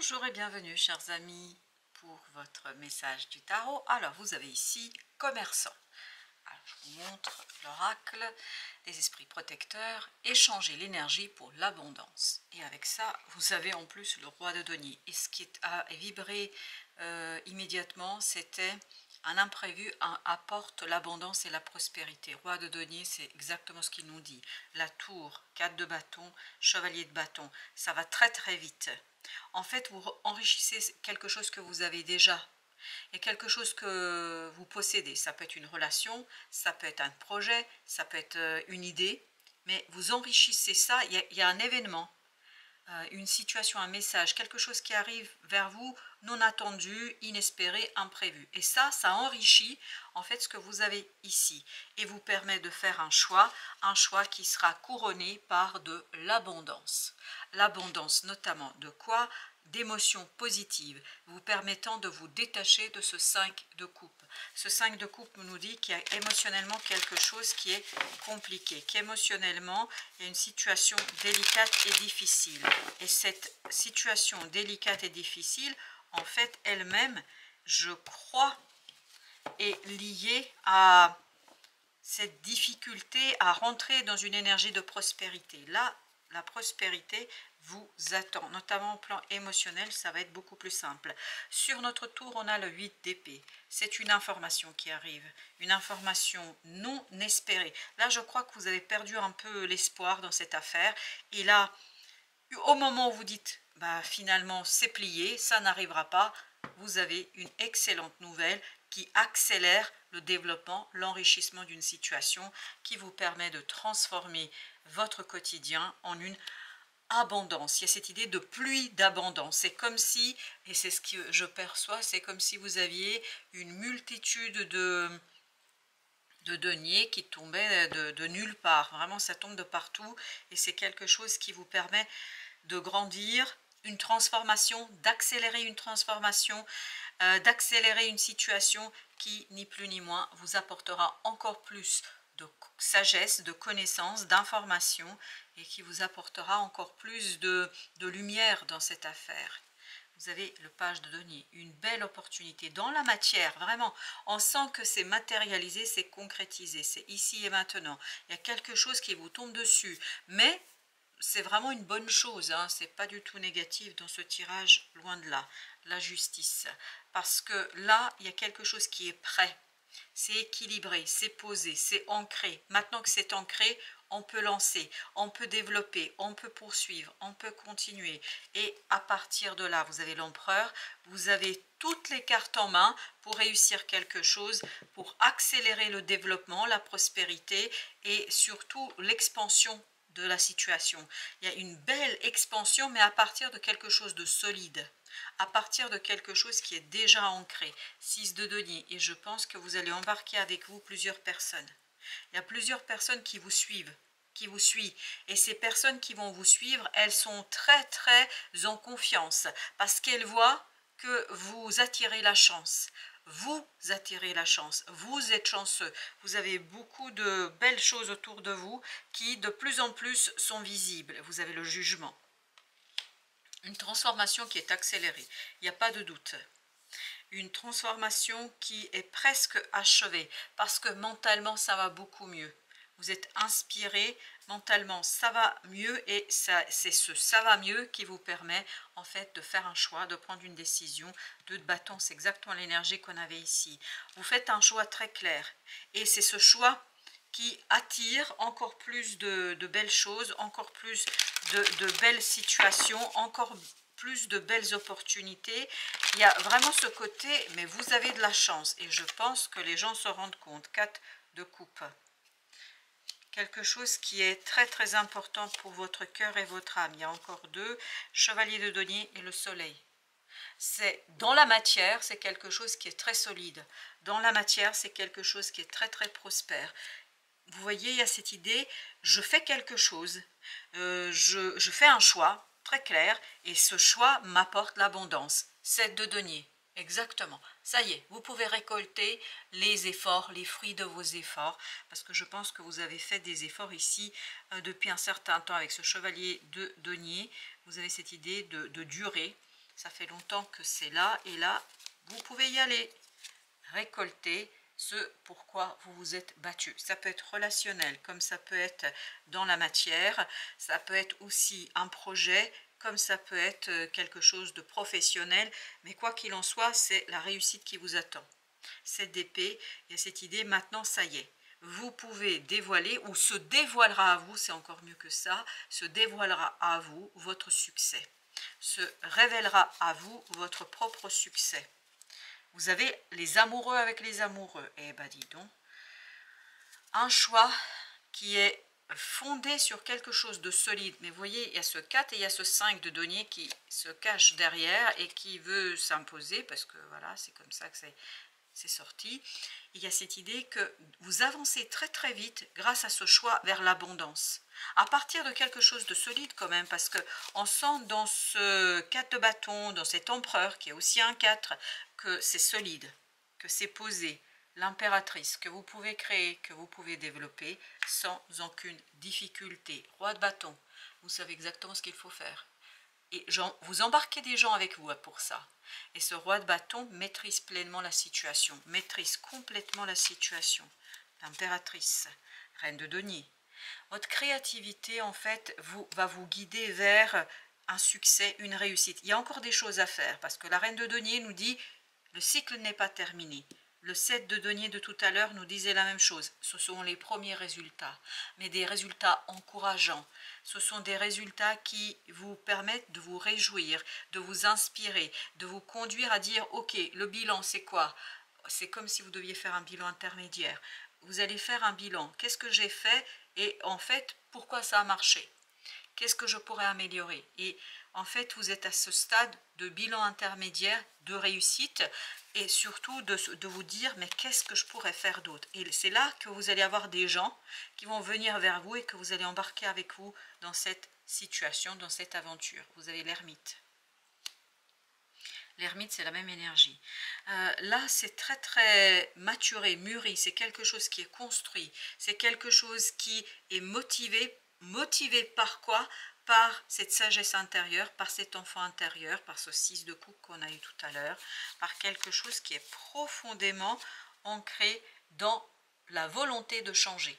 Bonjour et bienvenue chers amis pour votre message du tarot. Alors vous avez ici commerçant. Alors, je vous montre l'oracle des esprits protecteurs, échanger l'énergie pour l'abondance. Et avec ça, vous avez en plus le roi de denier. Et ce qui a vibré immédiatement, c'était un imprévu apporte l'abondance et la prospérité. Roi de denier, c'est exactement ce qu'il nous dit. La tour, 4 de bâton, chevalier de bâton, ça va très très vite. En fait, vous enrichissez quelque chose que vous avez déjà et quelque chose que vous possédez. Ça peut être une relation, ça peut être un projet, ça peut être une idée, mais vous enrichissez ça, il y a un événement, une situation, un message, quelque chose qui arrive vers vous, non attendu, inespéré, imprévu. Et ça enrichit en fait ce que vous avez ici et vous permet de faire un choix qui sera couronné par de l'abondance. L'abondance notamment de quoi? D'émotions positives, vous permettant de vous détacher de ce 5 de coupe. Ce 5 de coupe nous dit qu'il y a émotionnellement quelque chose qui est compliqué, qu'émotionnellement, il y a une situation délicate et difficile. Et cette situation délicate et difficile, en fait, elle-même, je crois, est liée à cette difficulté à rentrer dans une énergie de prospérité. Là, la prospérité vous attend, notamment au plan émotionnel, ça va être beaucoup plus simple. Sur notre tour, on a le 8 d'épée. C'est une information qui arrive, une information non espérée. Là, je crois que vous avez perdu un peu l'espoir dans cette affaire. Et là, au moment où vous dites, bah, finalement, c'est plié, ça n'arrivera pas, vous avez une excellente nouvelle qui accélère le développement, l'enrichissement d'une situation qui vous permet de transformer votre quotidien en une abondance. Il y a cette idée de pluie d'abondance. C'est comme si, et c'est ce que je perçois, c'est comme si vous aviez une multitude de deniers qui tombaient de nulle part. Vraiment, ça tombe de partout et c'est quelque chose qui vous permet de grandir, une transformation, d'accélérer une transformation, d'accélérer une situation qui, ni plus ni moins, vous apportera encore plus de sagesse, de connaissances, d'informations et qui vous apportera encore plus de lumière dans cette affaire. Vous avez le page de denier, une belle opportunité dans la matière, vraiment. On sent que c'est matérialisé, c'est concrétisé, c'est ici et maintenant. Il y a quelque chose qui vous tombe dessus, mais c'est vraiment une bonne chose, hein. C'est pas du tout négatif dans ce tirage, loin de là, la justice. Parce que là, il y a quelque chose qui est prêt, c'est équilibré, c'est posé, c'est ancré. Maintenant que c'est ancré, on peut lancer, on peut développer, on peut poursuivre, on peut continuer. Et à partir de là, vous avez l'empereur, vous avez toutes les cartes en main pour réussir quelque chose, pour accélérer le développement, la prospérité et surtout l'expansion de la situation. Il y a une belle expansion, mais à partir de quelque chose de solide, à partir de quelque chose qui est déjà ancré. 6 de denier, et je pense que vous allez embarquer avec vous plusieurs personnes. Il y a plusieurs personnes qui vous suivent, et ces personnes qui vont vous suivre, elles sont très très en confiance, parce qu'elles voient que vous attirez la chance. Vous attirez la chance, vous êtes chanceux, vous avez beaucoup de belles choses autour de vous qui de plus en plus sont visibles. Vous avez le jugement, une transformation qui est accélérée, il n'y a pas de doute. Une transformation qui est presque achevée parce que mentalement ça va beaucoup mieux. Vous êtes inspiré, mentalement ça va mieux et c'est ce ça va mieux qui vous permet en fait de faire un choix, de prendre une décision. 2 de bâton, c'est exactement l'énergie qu'on avait ici. Vous faites un choix très clair et c'est ce choix qui attire encore plus de belles choses, encore plus de belles situations, encore plus de belles opportunités. Il y a vraiment ce côté, mais vous avez de la chance et je pense que les gens se rendent compte. 4 de coupe. Quelque chose qui est très très important pour votre cœur et votre âme. Il y a encore 2, chevalier de denier et le soleil. C'est dans la matière, c'est quelque chose qui est très solide. Dans la matière, c'est quelque chose qui est très très prospère. Vous voyez, il y a cette idée, je fais quelque chose, je fais un choix très clair et ce choix m'apporte l'abondance. 7 de denier, exactement. Ça y est, vous pouvez récolter les efforts, les fruits de vos efforts, parce que je pense que vous avez fait des efforts ici depuis un certain temps avec ce chevalier de denier. Vous avez cette idée de durer, Ça fait longtemps que c'est là et là, vous pouvez y aller. Récolter ce pourquoi vous vous êtes battu. Ça peut être relationnel, comme ça peut être dans la matière. Ça peut être aussi un projet, comme ça peut être quelque chose de professionnel. Mais quoi qu'il en soit, c'est la réussite qui vous attend. Cette d'épée, il y a cette idée, maintenant ça y est. Vous pouvez dévoiler, ou se dévoilera à vous, c'est encore mieux que ça, se dévoilera à vous votre succès. Se révélera à vous votre propre succès. Vous avez les amoureux avec les amoureux. Eh ben dis donc, un choix qui est fondé sur quelque chose de solide. Mais vous voyez, il y a ce 4 et il y a ce 5 de denier qui se cache derrière et qui veut s'imposer, parce que voilà, c'est comme ça que c'est sorti. Il y a cette idée que vous avancez très très vite grâce à ce choix vers l'abondance. À partir de quelque chose de solide quand même, parce qu'on sent dans ce 4 de bâton, dans cet empereur qui est aussi un 4, que c'est solide, que c'est posé. L'impératrice que vous pouvez créer, que vous pouvez développer sans aucune difficulté. Roi de bâton, vous savez exactement ce qu'il faut faire. Et vous embarquez des gens avec vous pour ça. Et ce roi de bâton maîtrise pleinement la situation, maîtrise complètement la situation. L'impératrice, reine de denier. Votre créativité, en fait, va vous guider vers un succès, une réussite. Il y a encore des choses à faire, parce que la reine de denier nous dit, le cycle n'est pas terminé. Le 7 de denier de tout à l'heure nous disait la même chose. Ce sont les premiers résultats, mais des résultats encourageants. Ce sont des résultats qui vous permettent de vous réjouir, de vous inspirer, de vous conduire à dire « Ok, le bilan, c'est quoi ?» C'est comme si vous deviez faire un bilan intermédiaire. Vous allez faire un bilan. Qu'est-ce que j'ai fait? Et en fait, pourquoi ça a marché? Qu'est-ce que je pourrais améliorer? Et en fait, vous êtes à ce stade de bilan intermédiaire, de réussite, et surtout de vous dire, mais qu'est-ce que je pourrais faire d'autre? Et c'est là que vous allez avoir des gens qui vont venir vers vous et que vous allez embarquer avec vous dans cette situation, dans cette aventure. Vous avez l'ermite. L'ermite, c'est la même énergie. Là, c'est très très maturé, mûri, c'est quelque chose qui est construit, c'est quelque chose qui est motivé. Motivé par quoi? Par cette sagesse intérieure, par cet enfant intérieur, par ce 6 de coupe qu'on a eu tout à l'heure, par quelque chose qui est profondément ancré dans la volonté de changer.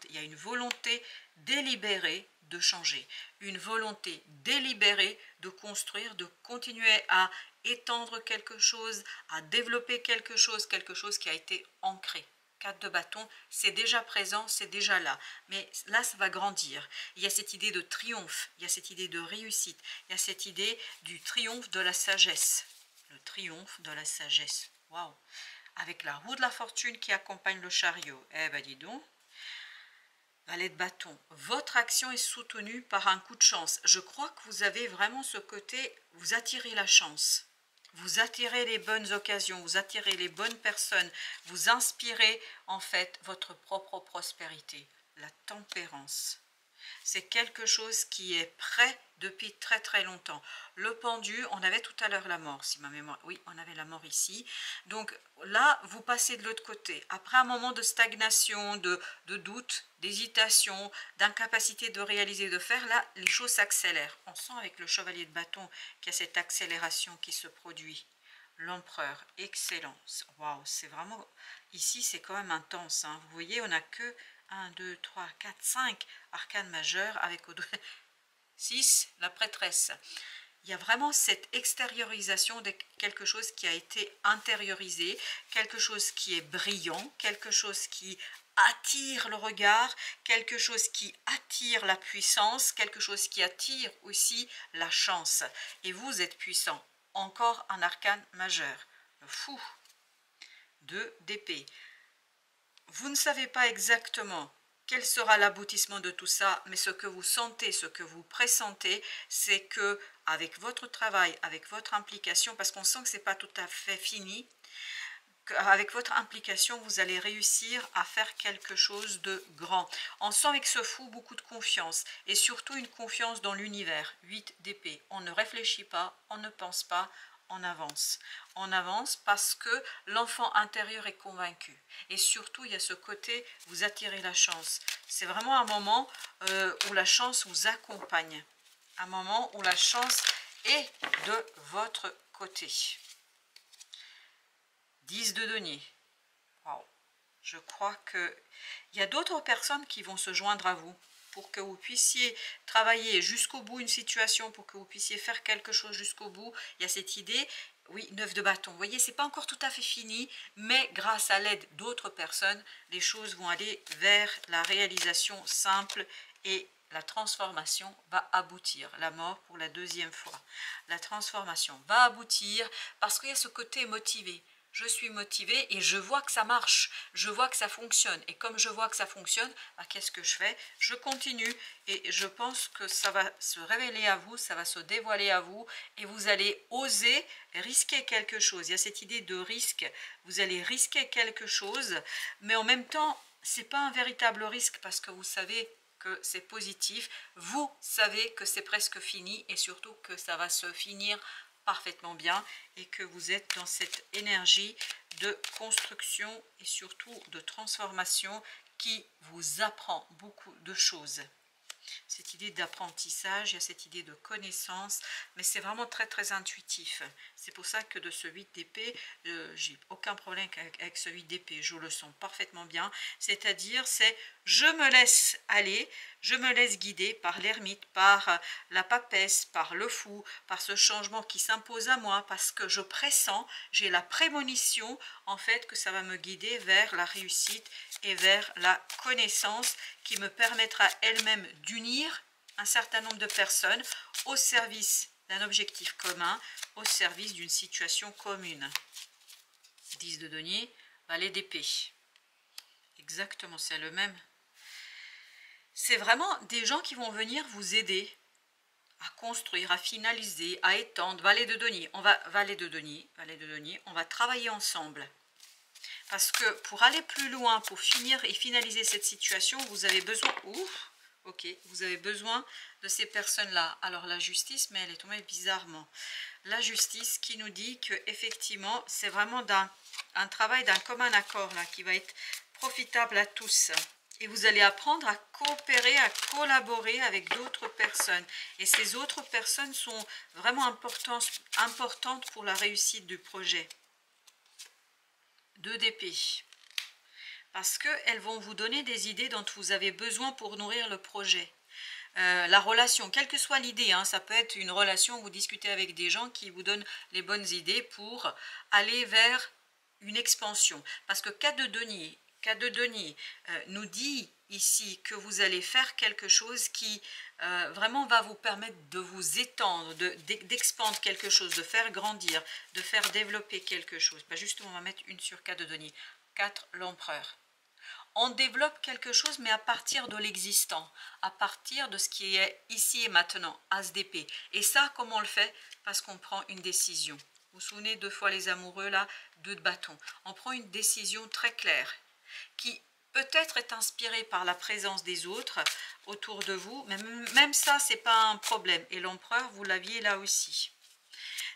Il y a une volonté délibérée de changer, une volonté délibérée de construire, de continuer à étendre quelque chose, à développer quelque chose qui a été ancré. 4 de bâton, c'est déjà présent, c'est déjà là. Mais là, ça va grandir. Il y a cette idée de triomphe, il y a cette idée de réussite, il y a cette idée du triomphe de la sagesse. Le triomphe de la sagesse. Waouh! Avec la roue de la fortune qui accompagne le chariot. Eh ben dis donc. Valet de bâton. Votre action est soutenue par un coup de chance. Je crois que vous avez vraiment ce côté, vous attirez la chance. Vous attirez les bonnes occasions, vous attirez les bonnes personnes, vous inspirez en fait votre propre prospérité, la tempérance. C'est quelque chose qui est prêt depuis très très longtemps. Le pendu, on avait tout à l'heure la mort, si ma mémoire... Oui, on avait la mort ici. Donc là, vous passez de l'autre côté. Après un moment de stagnation, de doute, d'hésitation, d'incapacité de réaliser, de faire, là, les choses s'accélèrent. On sent avec le chevalier de bâton qu'il y a cette accélération qui se produit. L'empereur, excellence. Waouh, c'est vraiment... Ici, c'est quand même intense. Hein. Vous voyez, on n'a que 1, 2, 3, 4, 5 arcanes majeures avec 6, la prêtresse. Il y a vraiment cette extériorisation de quelque chose qui a été intériorisé, quelque chose qui est brillant, quelque chose qui attire le regard, quelque chose qui attire la puissance, quelque chose qui attire aussi la chance. Et vous êtes puissant. Encore un arcane majeur, le fou, 2 d'épée. Vous ne savez pas exactement quel sera l'aboutissement de tout ça, mais ce que vous sentez, ce que vous pressentez, c'est que avec votre travail, avec votre implication, parce qu'on sent que ce n'est pas tout à fait fini, avec votre implication, vous allez réussir à faire quelque chose de grand. On sent avec ce fou beaucoup de confiance, et surtout une confiance dans l'univers. 8 d'épée. On ne réfléchit pas, on ne pense pas, on avance. On avance parce que l'enfant intérieur est convaincu. Et surtout, il y a ce côté, vous attirez la chance. C'est vraiment un moment où la chance vous accompagne. Un moment où la chance et de votre côté. 10 de denier. Wow. Je crois qu'il y a d'autres personnes qui vont se joindre à vous pour que vous puissiez travailler jusqu'au bout une situation, pour que vous puissiez faire quelque chose jusqu'au bout. Il y a cette idée, oui, 9 de bâton. Vous voyez, c'est pas encore tout à fait fini, mais grâce à l'aide d'autres personnes, les choses vont aller vers la réalisation simple et la transformation va aboutir. La mort pour la deuxième fois. La transformation va aboutir parce qu'il y a ce côté motivé. Je suis motivée et je vois que ça marche, je vois que ça fonctionne. Et comme je vois que ça fonctionne, bah, qu'est-ce que je fais? Je continue et je pense que ça va se révéler à vous, ça va se dévoiler à vous et vous allez oser risquer quelque chose. Il y a cette idée de risque, vous allez risquer quelque chose, mais en même temps, ce n'est pas un véritable risque parce que vous savez que c'est positif, vous savez que c'est presque fini et surtout que ça va se finir parfaitement bien et que vous êtes dans cette énergie de construction et surtout de transformation qui vous apprend beaucoup de choses. Cette idée d'apprentissage, il y a cette idée de connaissance, mais c'est vraiment très très intuitif. C'est pour ça que de ce 8 d'épée, j'ai aucun problème avec ce 8 d'épée, je le sens parfaitement bien. C'est-à-dire, c'est je me laisse aller, je me laisse guider par l'ermite, par la papesse, par le fou, par ce changement qui s'impose à moi, parce que je pressens, j'ai la prémonition en fait que ça va me guider vers la réussite et vers la connaissance qui me permettra elle-même d'unir un certain nombre de personnes au service d'un objectif commun, au service d'une situation commune. 10 de denier, valet d'épée. Exactement, c'est le même. C'est vraiment des gens qui vont venir vous aider à construire, à finaliser, à étendre. Valet de denier, valet de denier, on va travailler ensemble. Parce que pour aller plus loin, pour finir et finaliser cette situation, vous avez besoin... Ouf, ok, vous avez besoin de ces personnes-là. Alors la justice, mais elle est tombée bizarrement. La justice qui nous dit que effectivement, c'est vraiment un travail d'un commun accord là, qui va être profitable à tous. Et vous allez apprendre à coopérer, à collaborer avec d'autres personnes. Et ces autres personnes sont vraiment importantes pour la réussite du projet. 2 d'épée. Parce qu'elles vont vous donner des idées dont vous avez besoin pour nourrir le projet. La relation, quelle que soit l'idée, hein, ça peut être une relation où vous discutez avec des gens qui vous donnent les bonnes idées pour aller vers une expansion. Parce que 4 de denier nous dit ici que vous allez faire quelque chose qui vraiment va vous permettre de vous étendre, d'expandre quelque chose, de faire grandir, de faire développer quelque chose. Ben justement, on va mettre une sur 4 de denier. 4, l'empereur. On développe quelque chose, mais à partir de l'existant, à partir de ce qui est ici et maintenant, as d'épée. Et ça, comment on le fait? Parce qu'on prend une décision. Vous vous souvenez, 2 fois les amoureux, là, 2 de bâton. On prend une décision très claire, qui peut-être est inspirée par la présence des autres autour de vous, mais même ça, ce n'est pas un problème. Et l'empereur, vous l'aviez là aussi.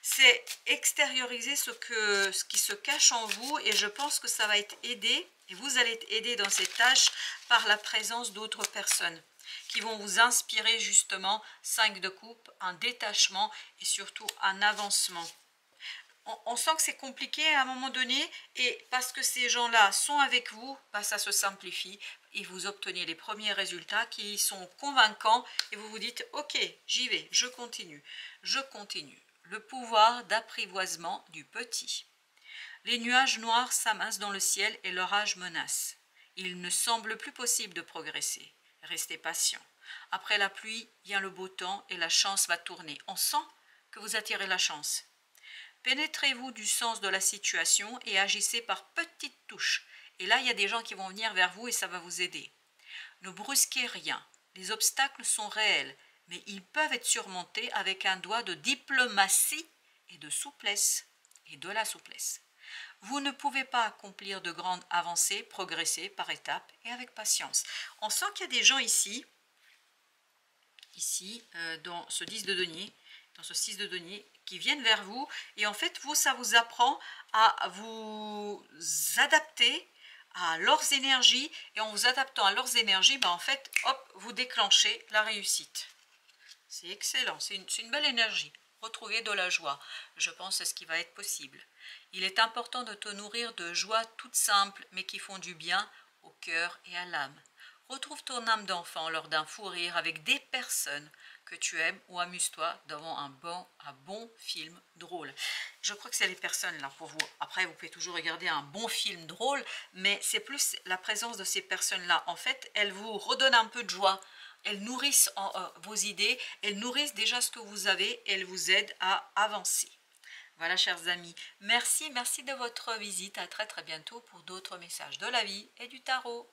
C'est extérioriser ce qui se cache en vous, et je pense que ça va être aidé, et vous allez être aidé dans ces tâches par la présence d'autres personnes qui vont vous inspirer justement 5 de coupe, un détachement et surtout un avancement. On sent que c'est compliqué à un moment donné, et parce que ces gens-là sont avec vous, bah ça se simplifie et vous obtenez les premiers résultats qui sont convaincants et vous vous dites « Ok, j'y vais, je continue, je continue ». Le pouvoir d'apprivoisement du petit. Les nuages noirs s'amassent dans le ciel et l'orage menace. Il ne semble plus possible de progresser. Restez patient. Après la pluie vient le beau temps et la chance va tourner. On sent que vous attirez la chance. Pénétrez-vous du sens de la situation et agissez par petites touches. Et là, il y a des gens qui vont venir vers vous et ça va vous aider. Ne brusquez rien. Les obstacles sont réels, mais ils peuvent être surmontés avec un doigt de diplomatie et de souplesse. Et de la souplesse. Vous ne pouvez pas accomplir de grandes avancées, progresser par étapes et avec patience. On sent qu'il y a des gens ici, dans ce 10 de denier, dans ce 6 de denier, qui viennent vers vous, et en fait, vous, ça vous apprend à vous adapter à leurs énergies, et en vous adaptant à leurs énergies, ben en fait, hop, vous déclenchez la réussite. C'est excellent, c'est une belle énergie. retrouver de la joie. Je pense que c'est ce qui va être possible. Il est important de te nourrir de joies toutes simples mais qui font du bien au cœur et à l'âme. Retrouve ton âme d'enfant lors d'un fou rire avec des personnes que tu aimes ou amuse-toi devant un bon film drôle. Je crois que c'est les personnes là pour vous. Après, vous pouvez toujours regarder un bon film drôle, mais c'est plus la présence de ces personnes-là. En fait, elles vous redonnent un peu de joie. Elles nourrissent vos idées, elles nourrissent déjà ce que vous avez, elles vous aident à avancer. Voilà, chers amis, merci de votre visite. À très bientôt pour d'autres messages de la vie et du tarot.